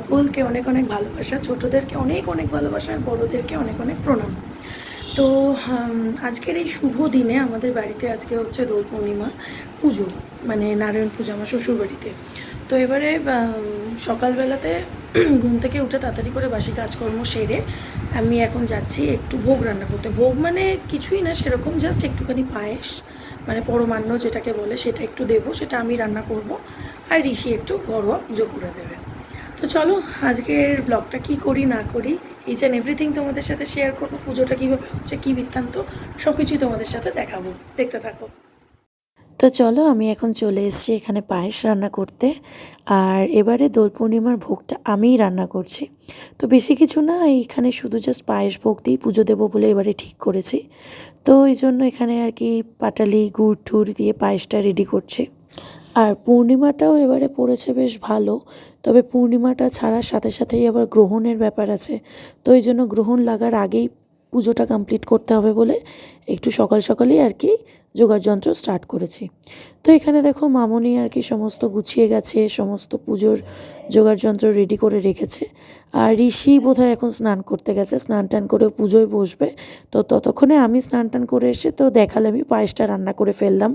সকলকে অনেক অনেক ভালোবাসা, ছোটোদেরকে অনেক অনেক ভালোবাসা, বড়োদেরকে অনেক অনেক প্রণাম। তো আজকের এই শুভ দিনে আমাদের বাড়িতে আজকে হচ্ছে দোল পূর্ণিমা পুজো, মানে নারায়ণ পুজো আমার শ্বশুরবাড়িতে। তো এবারে সকালবেলাতে ঘুম থেকে উঠে তাড়াতাড়ি করে বাসি কাজকর্ম সেরে আমি এখন যাচ্ছি একটু ভোগ রান্না করতে। ভোগ মানে কিছুই না সেরকম, জাস্ট একটুখানি পায়েস, মানে পরমান্ন যেটাকে বলে, সেটা একটু দেবো, সেটা আমি রান্না করব, আর ঋষি একটু ঘরোয়া পুজো করে দেবে। তো চলো আজকের ব্লগটা কি করি না করি, ইচ অ্যান্ড এভরিথিং তোমাদের সাথে শেয়ার করবো। পুজোটা কীভাবে হচ্ছে, কী বৃত্তান্ত, সব কিছুই তোমাদের সাথে দেখাবো, দেখতে থাকো। তো চলো আমি এখন চলে এসেছি এখানে পায়েস রান্না করতে। আর এবারে দোল পূর্ণিমার ভোগটা আমিই রান্না করছি। তো বেশি কিছু না, এইখানে শুধু জাস্ট পায়েস ভোগ দিয়েই পুজো দেবো বলে এবারে ঠিক করেছি। তো এই জন্য এখানে আর কি পাটালি গুড় টুড় দিয়ে পায়েসটা রেডি করছি। আর পূর্ণিমাটাও এবারে পড়েছে বেশ ভালো, তবে পূর্ণিমাটা ছাড়ার সাথে সাথেই আবার গ্রহণের ব্যাপার আছে। তো এই জন্য গ্রহণ লাগার আগেই পুজোটা কমপ্লিট করতে হবে বলে একটু সকাল সকালেই আর কি যোগাড়যন্ত্র স্টার্ট করেছি। তো এখানে দেখো মামনি আর কি সমস্ত গুছিয়ে গেছে, সমস্ত পুজোর যোগাড়যন্ত্র রেডি করে রেখেছে। আর ঋষি বোধহয় এখন স্নান করতে গেছে, স্নান টান করে পুজোয় বসবে। তো ততক্ষণে আমি স্নান টান করে এসে তো দেখালে আমি পায়েসটা রান্না করে ফেললাম।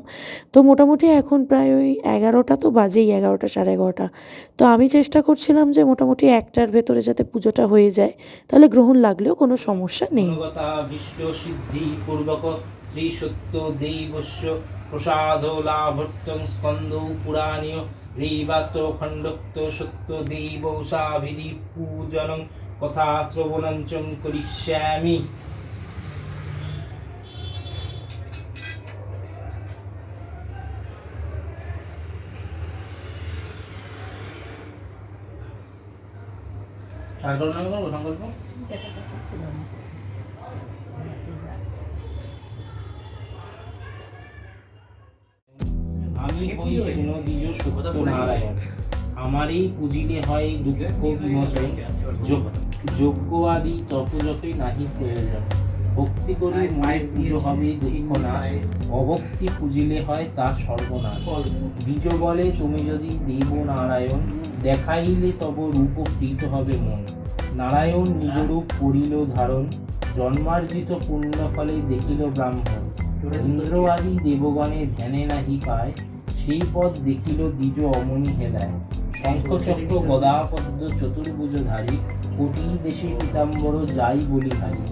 তো মোটামুটি এখন প্রায় ওই 11টা তো বাজেই, 11টা সাড়ে 11টা। তো আমি চেষ্টা করছিলাম যে মোটামুটি 1টার ভেতরে যাতে পুজোটা হয়ে যায়, তাহলে গ্রহণ লাগলেও কোনো সমস্যা নেই। শ্রী সত্য দেবস্য প্রসাদ লাভর্তং স্কন্দ পুরাণীয় রেবাত খণ্ডক্ত সত্য দেবসাভিধি পূজনং কথা শ্রবণঞ্চং করিষ্যামি। সংকল্প আমি হই সুনদীয় সত্যনারায়ণ, আমারই পুজিলে হয় দুঃখ বিমোচন, যজ্ঞ আদি তপজপে নাহি প্রয়োজন। ভক্তি করি মায়ের পুজো হবে দুঃখ নাশ, অভক্তি পুজিলে হয় তার সর্বনাশ। বীজ বলে তুমি যদি দেব নারায়ণ, দেখাইলে তব রূপ প্রীত হবে মন। নারায়ণ নিজরূপ করিল ধারণ, জন্মার্জিত পুণ্য ফলে দেখিল ব্রাহ্মণ। ইন্দ্র আদি দেবগণের ধ্যানে নাহি পায়, সেই পদ দেখিল দ্বিজ অমনি হেলায়। শঙ্খচক্র গদাপদ্ম চতুর্ভুজধারী, কোটি দেশে পীতাম্বর যাই বলি হারি।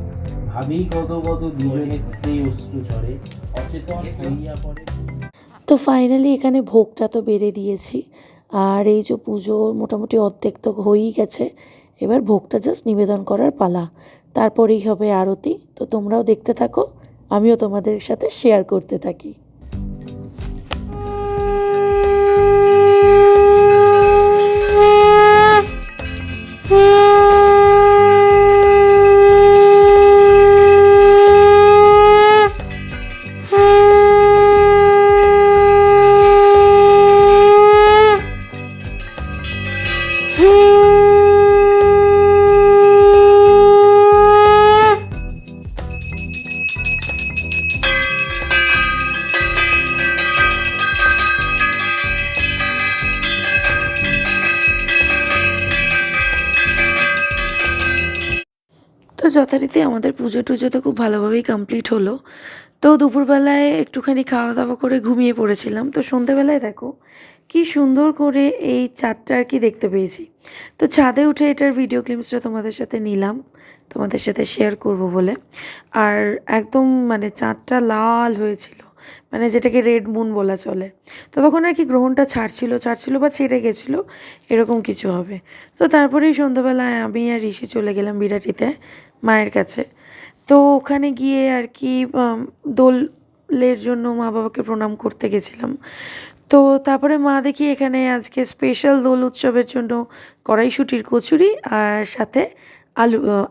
ভাবেই গদগদ দ্বিজ নেত্রে অশ্রু ঝরে, অচেতন হইয়া পড়ে। তো ফাইনালি এখানে ভোগটা তো বেড়ে দিয়েছি। আর এই যে পুজো মোটামুটি অর্ধেক তো হয়েই গেছে, এবার ভোগটা জাস্ট নিবেদন করার পালা, তারপরেই হবে আরতি। তো তোমরাও দেখতে থাকো, আমিও তোমাদের সাথে শেয়ার করতে থাকি। তো যথারীতি আমাদের পুজো টুজো তো খুব ভালোভাবেই কমপ্লিট হলো। তো দুপুরবেলায় একটুখানি খাওয়া দাওয়া করে ঘুমিয়ে পড়েছিলাম। তো সন্ধেবেলায় দেখো কি সুন্দর করে এই চাঁদটা আর কি দেখতে পেয়েছি। তো ছাদে উঠে এটার ভিডিও ক্লিপসটা তোমাদের সাথে নিলাম, তোমাদের সাথে শেয়ার করব বলে। আর একদম মানে চাঁদটা লাল হয়েছিল, মানে যেটাকে রেড মুন বলা চলে। তো তখন আর কি গ্রহণটা ছাড়ছিল বা ছেড়ে গেছিলো, এরকম কিছু হবে। তো তারপরেই সন্ধ্যাবেলায় আমি আর ঋষি চলে গেলাম বিরাটিতে মায়ের কাছে। তো ওখানে গিয়ে আর কি দোলের জন্য মা বাবাকে প্রণাম করতে গেছিলাম। তো তারপরে মা দেখি এখানে আজকে স্পেশাল দোল উৎসবের জন্য কড়াইশুঁটির কচুরি আর সাথে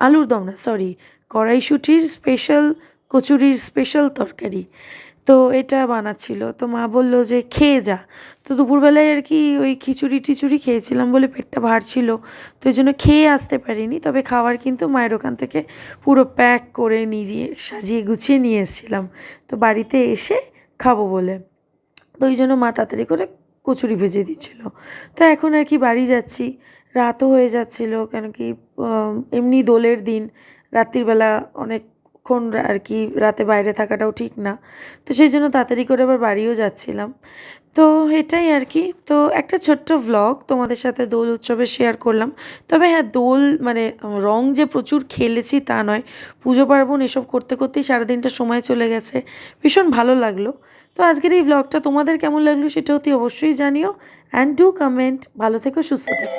আলুর দম না, সরি, কড়াইশুঁটির স্পেশাল কচুরির স্পেশাল তরকারি, তো এটা বানাচ্ছিল। তো মা বলল যে খেয়ে যা। তো দুপুরবেলায় আর কি ওই খিচুড়ি টিচুড়ি খেয়েছিলাম বলে পেটটা ভারছিল, তো এই জন্য খেয়ে আসতে পারিনি। তবে খাবার কিন্তু মায়ের ওখান থেকে পুরো প্যাক করে নিজে সাজিয়ে গুছিয়ে নিয়ে এসেছিলাম, তো বাড়িতে এসে খাবো বলে। তো ওই জন্য মা তাড়াতাড়ি করে কচুরি ভেজে দিচ্ছিল। তো এখন আর কি বাড়ি যাচ্ছি, রাতও হয়ে যাচ্ছিল, কেন কি এমনি দোলের দিন রাত্রিবেলা অনেকক্ষণ আর কি রাতে বাইরে থাকাটাও ঠিক না। তো সেই জন্য তাড়াতাড়ি করে আবার বাড়িও যাচ্ছিলাম। তো এটাই আর কি। তো একটা ছোট্ট ভ্লগ তোমাদের সাথে দোল উৎসবে শেয়ার করলাম। তবে হ্যাঁ, দোল মানে রং যে প্রচুর খেলেছি তা নয়, পুজো পার্বণ এসব করতে করতেই সারাদিনটা সময় চলে গেছে, ভীষণ ভালো লাগলো। তো আজকের এই ভ্লগটা তোমাদের কেমন লাগলো সেটা অতি অবশ্যই জানিও, অ্যান্ড ডু কমেন্ট। ভালো থেকো, সুস্থ থেকো।